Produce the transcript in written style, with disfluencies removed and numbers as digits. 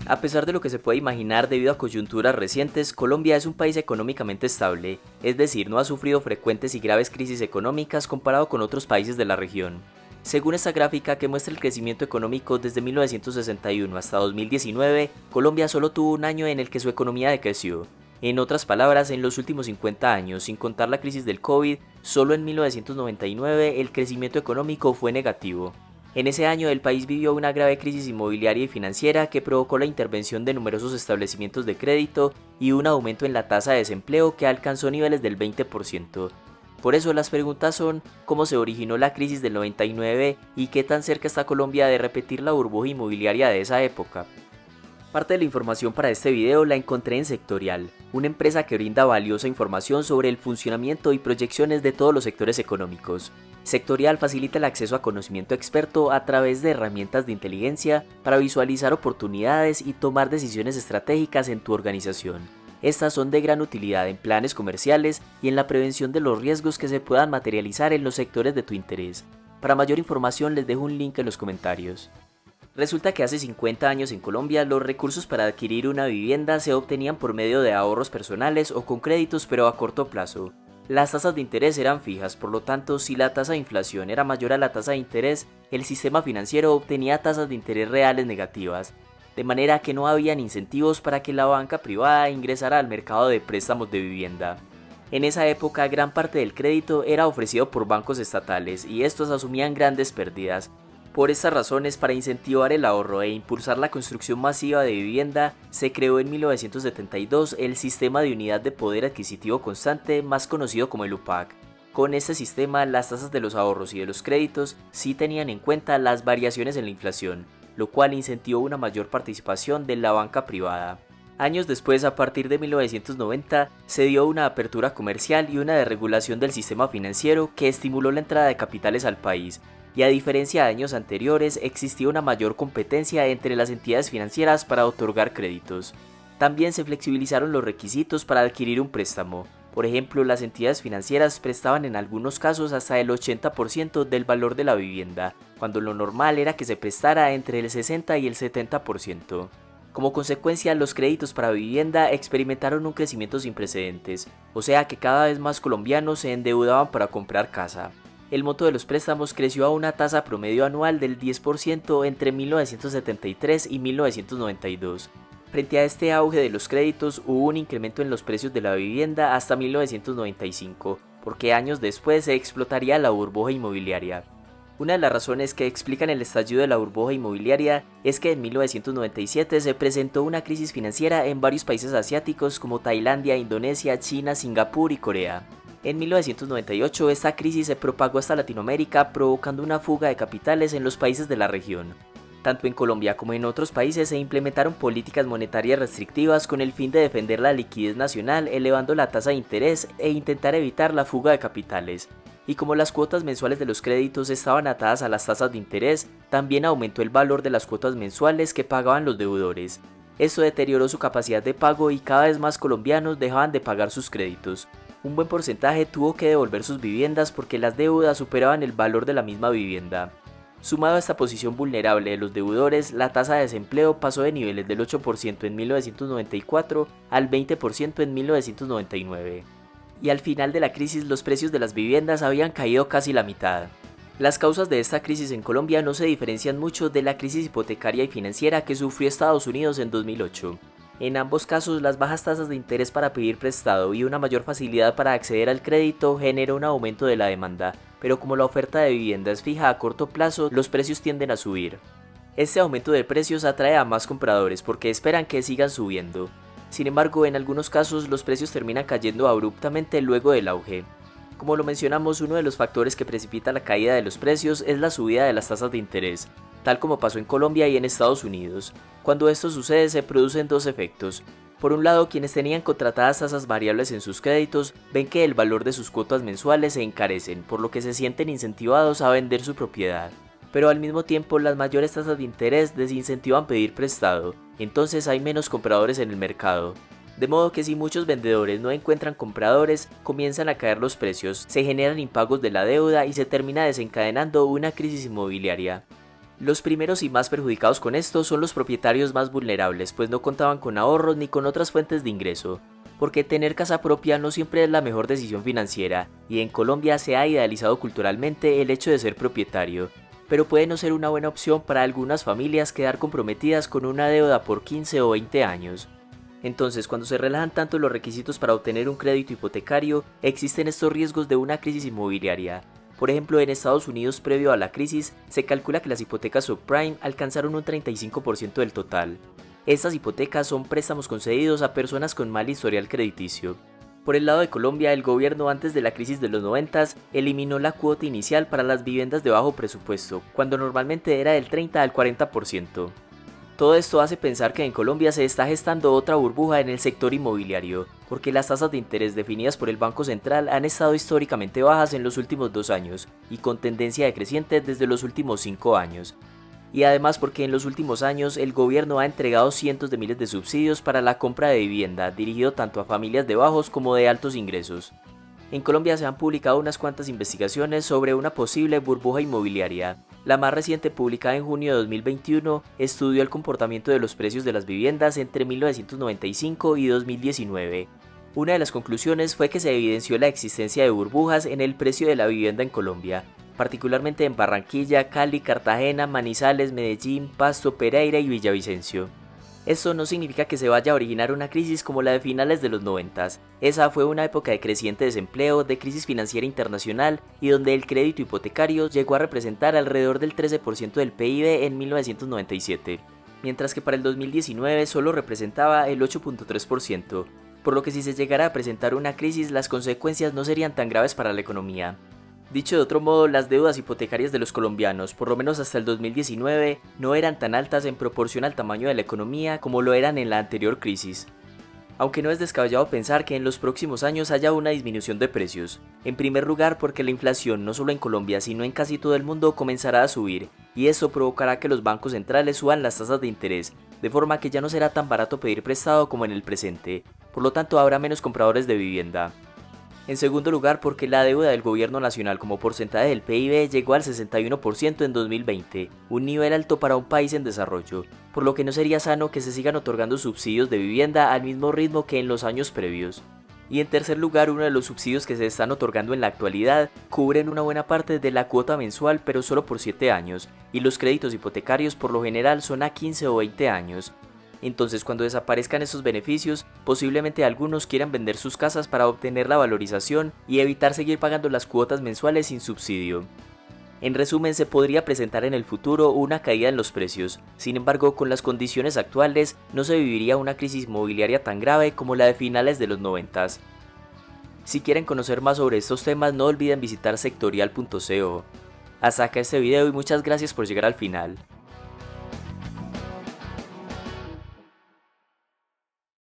A pesar de lo que se puede imaginar debido a coyunturas recientes, Colombia es un país económicamente estable, es decir, no ha sufrido frecuentes y graves crisis económicas comparado con otros países de la región. Según esta gráfica que muestra el crecimiento económico desde 1961 hasta 2019, Colombia solo tuvo un año en el que su economía decreció. En otras palabras, en los últimos 50 años, sin contar la crisis del COVID, solo en 1999 el crecimiento económico fue negativo. En ese año el país vivió una grave crisis inmobiliaria y financiera que provocó la intervención de numerosos establecimientos de crédito y un aumento en la tasa de desempleo que alcanzó niveles del 20%. Por eso las preguntas son cómo se originó la crisis del 99 y qué tan cerca está Colombia de repetir la burbuja inmobiliaria de esa época. Parte de la información para este video la encontré en Sectorial, una empresa que brinda valiosa información sobre el funcionamiento y proyecciones de todos los sectores económicos. Sectorial facilita el acceso a conocimiento experto a través de herramientas de inteligencia para visualizar oportunidades y tomar decisiones estratégicas en tu organización. Estas son de gran utilidad en planes comerciales y en la prevención de los riesgos que se puedan materializar en los sectores de tu interés. Para mayor información les dejo un link en los comentarios. Resulta que hace 50 años en Colombia los recursos para adquirir una vivienda se obtenían por medio de ahorros personales o con créditos pero a corto plazo. Las tasas de interés eran fijas, por lo tanto, si la tasa de inflación era mayor a la tasa de interés, el sistema financiero obtenía tasas de interés reales negativas, de manera que no habían incentivos para que la banca privada ingresara al mercado de préstamos de vivienda. En esa época, gran parte del crédito era ofrecido por bancos estatales y estos asumían grandes pérdidas. Por estas razones, para incentivar el ahorro e impulsar la construcción masiva de vivienda, se creó en 1972 el Sistema de Unidad de Poder Adquisitivo Constante, más conocido como el UPAC. Con este sistema, las tasas de los ahorros y de los créditos sí tenían en cuenta las variaciones en la inflación, lo cual incentivó una mayor participación de la banca privada. Años después, a partir de 1990, se dio una apertura comercial y una desregulación del sistema financiero que estimuló la entrada de capitales al país, y a diferencia de años anteriores existía una mayor competencia entre las entidades financieras para otorgar créditos. También se flexibilizaron los requisitos para adquirir un préstamo. Por ejemplo, las entidades financieras prestaban en algunos casos hasta el 80% del valor de la vivienda, cuando lo normal era que se prestara entre el 60 y el 70%. Como consecuencia, los créditos para vivienda experimentaron un crecimiento sin precedentes, o sea que cada vez más colombianos se endeudaban para comprar casa. El monto de los préstamos creció a una tasa promedio anual del 10% entre 1973 y 1992. Frente a este auge de los créditos, hubo un incremento en los precios de la vivienda hasta 1995, porque años después se explotaría la burbuja inmobiliaria. Una de las razones que explican el estallido de la burbuja inmobiliaria es que en 1997 se presentó una crisis financiera en varios países asiáticos como Tailandia, Indonesia, China, Singapur y Corea. En 1998 esta crisis se propagó hasta Latinoamérica, provocando una fuga de capitales en los países de la región. Tanto en Colombia como en otros países se implementaron políticas monetarias restrictivas con el fin de defender la liquidez nacional, elevando la tasa de interés e intentar evitar la fuga de capitales. Y como las cuotas mensuales de los créditos estaban atadas a las tasas de interés, también aumentó el valor de las cuotas mensuales que pagaban los deudores. Esto deterioró su capacidad de pago y cada vez más colombianos dejaban de pagar sus créditos. Un buen porcentaje tuvo que devolver sus viviendas porque las deudas superaban el valor de la misma vivienda. Sumado a esta posición vulnerable de los deudores, la tasa de desempleo pasó de niveles del 8% en 1994 al 20% en 1999. Y al final de la crisis los precios de las viviendas habían caído casi la mitad. Las causas de esta crisis en Colombia no se diferencian mucho de la crisis hipotecaria y financiera que sufrió Estados Unidos en 2008. En ambos casos, las bajas tasas de interés para pedir prestado y una mayor facilidad para acceder al crédito generó un aumento de la demanda, pero como la oferta de vivienda es fija a corto plazo, los precios tienden a subir. Este aumento de precios atrae a más compradores porque esperan que sigan subiendo. Sin embargo, en algunos casos los precios terminan cayendo abruptamente luego del auge. Como lo mencionamos, uno de los factores que precipita la caída de los precios es la subida de las tasas de interés, tal como pasó en Colombia y en Estados Unidos. Cuando esto sucede se producen dos efectos. Por un lado, quienes tenían contratadas tasas variables en sus créditos ven que el valor de sus cuotas mensuales se encarecen, por lo que se sienten incentivados a vender su propiedad. Pero al mismo tiempo las mayores tasas de interés desincentivan pedir prestado, entonces hay menos compradores en el mercado. De modo que si muchos vendedores no encuentran compradores, comienzan a caer los precios, se generan impagos de la deuda y se termina desencadenando una crisis inmobiliaria. Los primeros y más perjudicados con esto son los propietarios más vulnerables, pues no contaban con ahorros ni con otras fuentes de ingreso, porque tener casa propia no siempre es la mejor decisión financiera, y en Colombia se ha idealizado culturalmente el hecho de ser propietario, pero puede no ser una buena opción para algunas familias quedar comprometidas con una deuda por 15 o 20 años. Entonces, cuando se relajan tanto los requisitos para obtener un crédito hipotecario, existen estos riesgos de una crisis inmobiliaria. Por ejemplo, en Estados Unidos, previo a la crisis, se calcula que las hipotecas subprime alcanzaron un 35% del total. Estas hipotecas son préstamos concedidos a personas con mal historial crediticio. Por el lado de Colombia, el gobierno antes de la crisis de los 90 eliminó la cuota inicial para las viviendas de bajo presupuesto, cuando normalmente era del 30 al 40%. Todo esto hace pensar que en Colombia se está gestando otra burbuja en el sector inmobiliario, porque las tasas de interés definidas por el Banco Central han estado históricamente bajas en los últimos 2 años y con tendencia decreciente desde los últimos 5 años. Y además porque en los últimos años el gobierno ha entregado cientos de miles de subsidios para la compra de vivienda, dirigido tanto a familias de bajos como de altos ingresos. En Colombia se han publicado unas cuantas investigaciones sobre una posible burbuja inmobiliaria. La más reciente, publicada en junio de 2021, estudió el comportamiento de los precios de las viviendas entre 1995 y 2019. Una de las conclusiones fue que se evidenció la existencia de burbujas en el precio de la vivienda en Colombia, particularmente en Barranquilla, Cali, Cartagena, Manizales, Medellín, Pasto, Pereira y Villavicencio. Esto no significa que se vaya a originar una crisis como la de finales de los 90. Esa fue una época de creciente desempleo, de crisis financiera internacional y donde el crédito hipotecario llegó a representar alrededor del 13% del PIB en 1997, mientras que para el 2019 solo representaba el 8.3%, por lo que si se llegara a presentar una crisis las consecuencias no serían tan graves para la economía. Dicho de otro modo, las deudas hipotecarias de los colombianos, por lo menos hasta el 2019, no eran tan altas en proporción al tamaño de la economía como lo eran en la anterior crisis. Aunque no es descabellado pensar que en los próximos años haya una disminución de precios. En primer lugar porque la inflación no solo en Colombia sino en casi todo el mundo comenzará a subir, y eso provocará que los bancos centrales suban las tasas de interés, de forma que ya no será tan barato pedir prestado como en el presente, por lo tanto habrá menos compradores de vivienda. En segundo lugar, porque la deuda del gobierno nacional como porcentaje del PIB llegó al 61% en 2020, un nivel alto para un país en desarrollo, por lo que no sería sano que se sigan otorgando subsidios de vivienda al mismo ritmo que en los años previos. Y en tercer lugar, uno de los subsidios que se están otorgando en la actualidad cubren una buena parte de la cuota mensual pero solo por 7 años, y los créditos hipotecarios por lo general son a 15 o 20 años. Entonces, cuando desaparezcan esos beneficios, posiblemente algunos quieran vender sus casas para obtener la valorización y evitar seguir pagando las cuotas mensuales sin subsidio. En resumen, se podría presentar en el futuro una caída en los precios. Sin embargo, con las condiciones actuales, no se viviría una crisis inmobiliaria tan grave como la de finales de los 90. Si quieren conocer más sobre estos temas, no olviden visitar sectorial.co. Hasta acá este video y muchas gracias por llegar al final.